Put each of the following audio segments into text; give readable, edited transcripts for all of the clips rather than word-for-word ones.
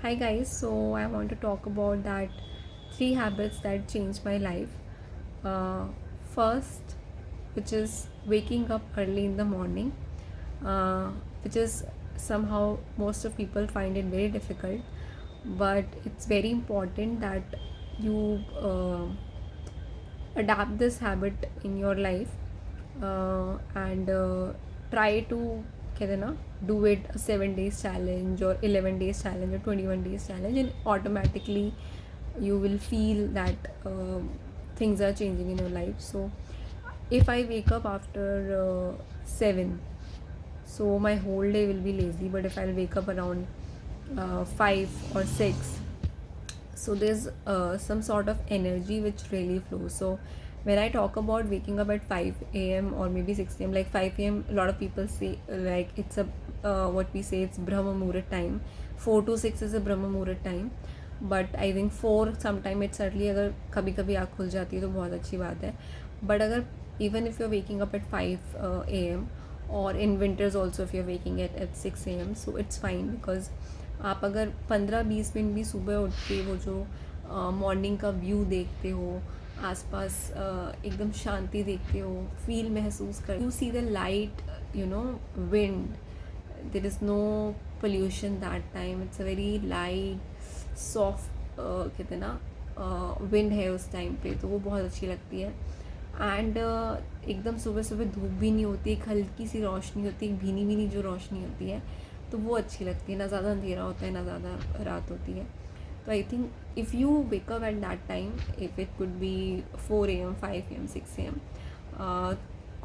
Hi guys, so I want to talk about that three habits that changed my life. Uh, First, which is waking up early in the morning, uh, which is somehow most of people find it very difficult, but it's very important that you adapt this habit in your life and try to कहते हैं ना do it a 7 days challenge or 11 days challenge or 21 days challenge and automatically you will feel that things are changing in your life. So if I wake up after 7, so my whole day will be lazy, but if I'll wake up around 5 or 6, so there's some sort of energy which really flows. So when I talk about waking up at 5 a.m. or maybe 6 a.m., like 5 a.m., a lot of people say like it's a what we say, it's Brahma Muhurat time. 4 to 6 is a Brahma Muhurat time, but I think 4 sometime it's certainly, अगर कभी कभी आँख खुल जाती है तो बहुत अच्छी बात है. But अगर even if you're waking up at 5 a.m., or in winters also if you're waking at 6 a.m., so it's fine, because आप अगर 15-20 मिनट भी सुबह उठ के वो जो मॉर्निंग का व्यू देखते हो, आसपास एकदम शांति देखते हो, फील महसूस कर, you see the light, you know, wind, there is no pollution that time, it's a very light soft कहते हैं ना विंड है उस टाइम पे, तो वो बहुत अच्छी लगती है. एंड एकदम सुबह सुबह धूप भी नहीं होती, एक हल्की सी रोशनी होती है, एक भीनी भीनी जो रोशनी होती है, तो वो अच्छी लगती है. ना ज़्यादा अंधेरा होता है ना ज़्यादा रात होती है. तो I think if you wake up at that time, if it could be 4 a.m., 5 a.m., 6 a.m.,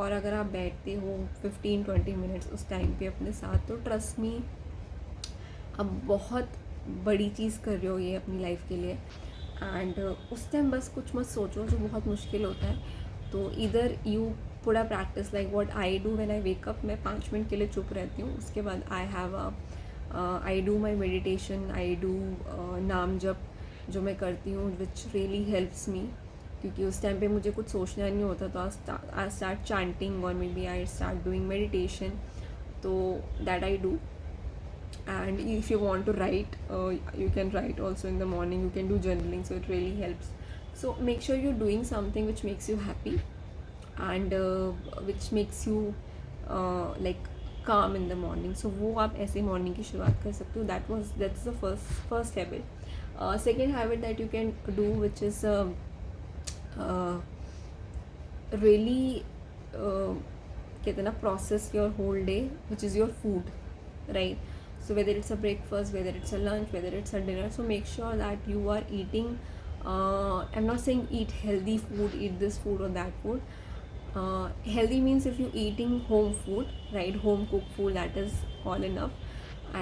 और अगर आप बैठते हो 15-20 मिनट्स उस टाइम पे अपने साथ, तो ट्रस्ट मी, अब बहुत बड़ी चीज़ कर रहे हो ये अपनी लाइफ के लिए. एंड उस टाइम बस कुछ मत सोचो जो बहुत मुश्किल होता है. तो इधर यू पूरा practice like what I do when I wake up. मैं 5 मिनट के लिए चुप रहती हूँ, उसके बाद I do my meditation, I do नाम जप जो मैं करती हूँ, विच रियली हेल्प्स मी, क्योंकि उस टाइम पे मुझे कुछ सोचना नहीं होता. तो आई स्टार्ट चैंटिंग और may be I start doing meditation. तो that I do. And if you want to write, you can write also in the morning, you can do journaling, so it really helps. So make sure you're doing something which makes you happy and which makes you like calm in the morning. So वो आप ऐसे morning की शुरुआत कर सकते हो. That's the first habit. Second habit that you can do, which is uh, really कहते हैं ना, process your whole day, which is your food, right? So whether it's a breakfast, whether it's a lunch, whether it's a dinner, so make sure that you are eating, I'm not saying eat healthy food, eat this food or that food. Healthy means if you're eating home food, right, home cooked food, that is all enough.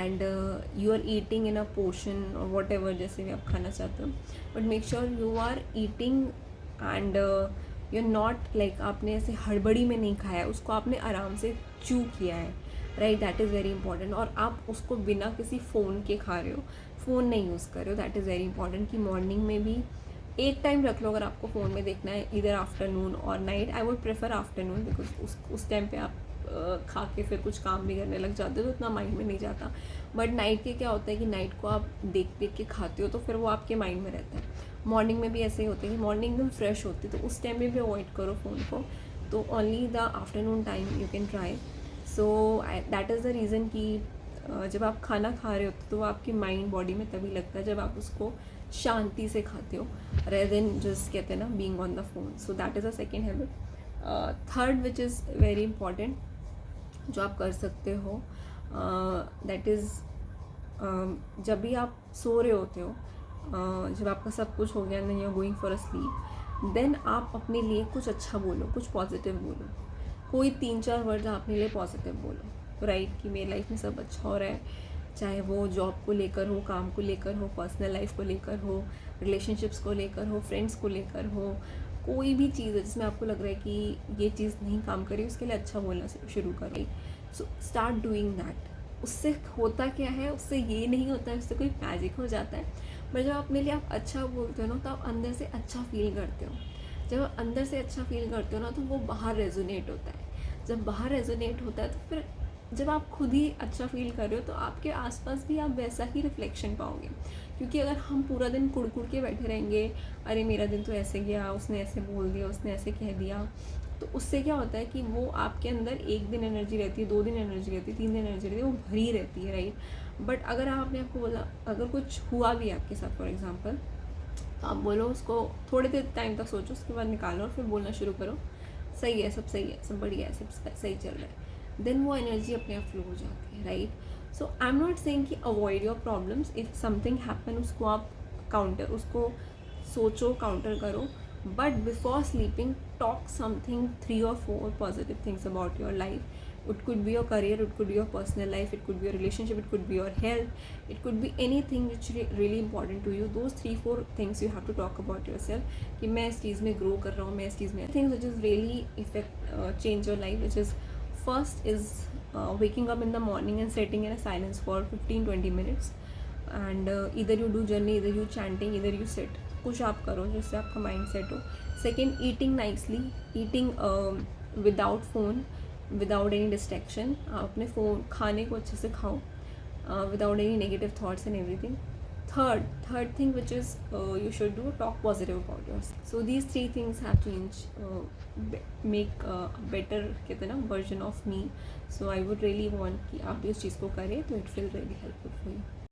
And you are eating in a portion or whatever जैसे भी आप खाना चाहते हो, but make sure you are eating and you're not like आपने ऐसे हड़बड़ी में नहीं खाया, उसको आपने आराम से च्यू किया है, right, that is very important. और आप उसको बिना किसी फ़ोन के खा रहे हो, फ़ोन नहीं यूज़ कर रहे हो, दैट इज़ वेरी इंपॉर्टेंट. कि मॉर्निंग में भी एक टाइम रख लो अगर आपको फ़ोन में देखना है, इधर आफ्टरनून और night. I would prefer afternoon, because उस टाइम पे आप खा के फिर कुछ काम भी करने लग जाते हो, तो इतना माइंड में नहीं जाता. बट नाइट के क्या होता है कि नाइट को आप देख देख के खाते हो, तो फिर वो आपके माइंड में रहता है. मॉर्निंग में भी ऐसे ही होता है कि मॉर्निंग एकदम फ्रेश होती है, तो उस टाइम में भी अवॉइड करो फ़ोन को. तो only the afternoon time you can try. So that is the reason कि जब आप खाना खा रहे होते हो तो वो आपकी माइंड बॉडी में तभी लगता है जब आप उसको शांति से खाते हो, रेदर देन जस्ट कहते हैं ना being on the phone. So that is a second habit. Third which is very important जो आप कर सकते हो, दैट इज़ जब भी आप सो रहे होते हो, जब आपका सब कुछ हो गया, नहीं, you are going for a sleep, then आप अपने लिए कुछ अच्छा बोलो, कुछ पॉजिटिव बोलो. कोई 3-4 वर्ड अपने लिए पॉजिटिव बोलो, राइट, कि मेरी लाइफ में सब अच्छा हो रहा है, चाहे वो जॉब को लेकर हो, काम को लेकर हो, पर्सनल लाइफ को लेकर हो, रिलेशनशिप्स को लेकर हो, फ्रेंड्स को लेकर हो. कोई भी चीज़ है जिसमें आपको लग रहा है कि ये चीज़ नहीं काम करी, उसके लिए अच्छा बोलना शुरू करो. So start doing that. उससे होता क्या है, उससे ये नहीं होता है उससे कोई मैजिक हो जाता है, बट जब अपने लिए आप अच्छा बोलते हो ना, तो आप अंदर से अच्छा फील करते हो. जब आप अंदर से अच्छा फील करते हो ना, तो वो बाहर रेजोनेट होता है. जब बाहर रेजोनेट होता है तो फिर जब आप खुद ही अच्छा फील कर रहे हो तो आपके आसपास भी आप वैसा ही रिफ्लेक्शन पाओगे। क्योंकि अगर हम पूरा दिन कुड़ के बैठे रहेंगे, अरे मेरा दिन तो ऐसे गया, उसने ऐसे बोल दिया, उसने ऐसे कह दिया, तो उससे क्या होता है कि वो आपके अंदर एक दिन एनर्जी रहती है, 2 दिन एनर्जी रहती है, 3 दिन एनर्जी रहती है, वो भरी रहती है, राइट। बट अगर आपने आपको बोला, अगर कुछ हुआ भी आपके साथ फॉर एग्जाम्पल, तो आप बोलो उसको, थोड़े देर टाइम तक सोचो, उसके बाद निकालो और फिर बोलना शुरू करो, सही है, सब बढ़िया है, सब सही चल रहा है, देन वो एनर्जी अपने आप फ्लो हो जाती है, right. So I am not saying कि avoid your problems, if something happen उसको आप काउंटर, उसको सोचो, काउंटर करो, but before sleeping talk something 3 or 4 positive things about your life. It could be your career, it could be your personal life, it could be your relationship, it could be your health, it could be anything which really important to you. Those 3-4 things you have to talk about yourself कि मैं इस चीज़ में grow कर रहा हूँ, मैं इस चीज़ में things which is really change your life, which is first is waking up in the morning and sitting in a silence for 15-20 minutes, and either you do journey, either you chanting, either you sit, कुछ आप करो जिससे आपका mind set हो. Second, eating nicely, eating without phone, without any distraction. आप अपने phone, खाने को अच्छे से खाओ without any negative thoughts and everything. Third thing which is you should do, talk positive about yourself. So these 3 things have changed, make a better कहते हैं ना version of me. So I would really want कि आप भी उस चीज़ को करें तो it will really helpful for you.